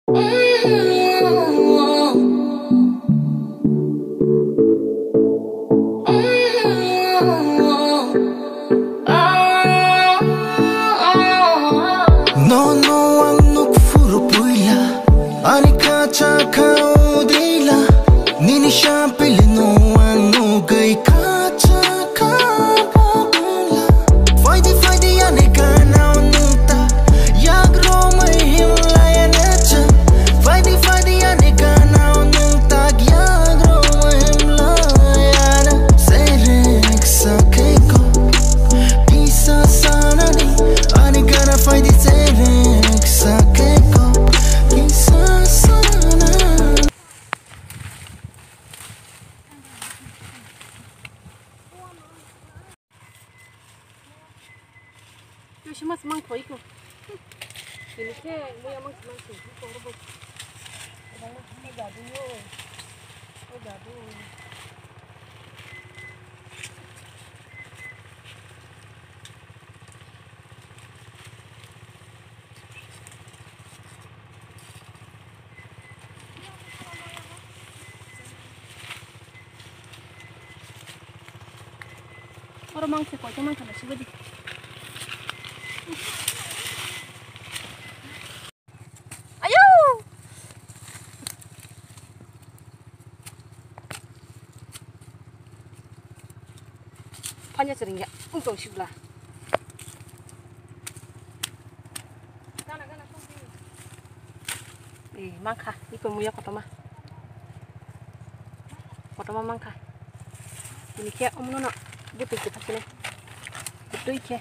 No, no, ang nukfuro puila Anika chaka udrila Nini siya pilino ang nugay ka chaka pagula Faydi faydi anika na unuta Yagro may himlaya necha Faydi faydi anika na unuta Yagro may himlaya na Serek sa keiko Pisa sana ni Anika na faydi serek sa keiko Pisa sana Mas mang koi ko. Ini ke mo yang mang sih ko ro. Mo gadu yo. Mo gadu. Orang mang ko cuma kana sibadi. Hanya seringnya untuk sebelah. Mangka, ini pemuya kotoma mangka. Ini kayak nono, butuh kita sini. Butuh ikan.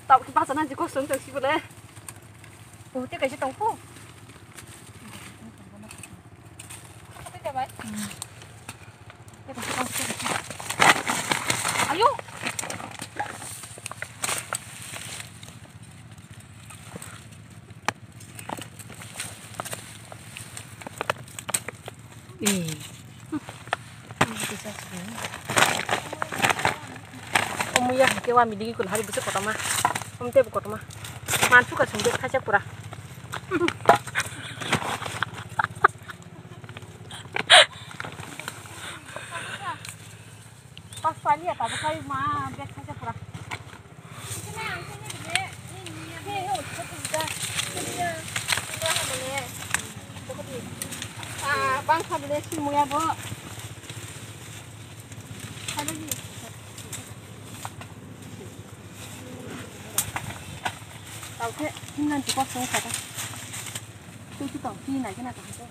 Tahu kita sana juga kosong terus boleh. Butuh kayak tongko. Apa itu baik? Ayo. Kamu ya kewa midigi kun hari besok kota mah. Kamu teh kota mah. Mantu ka sungguh kaca pura. Pas pali ya, tapi kayu mah bek kaca pura. Bang kabel sih ya bo. Ada di. Tahu ke? Ini nanti kosong kata. Itu tahu sih naik nak tu.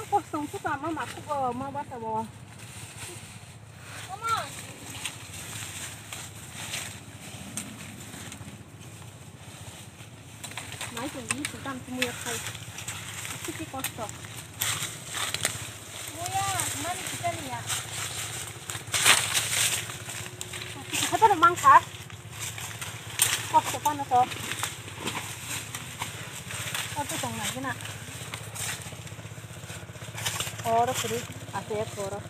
Kosong tu sama masuk ke mau bahasa bawah. Mai jadi sedang semua kai. Kita kosong. Muya, mana kita ni ya? Kita ada mangka. Kosong mana tu? Apa tong lagi nak? Orang seri, asal ya orang.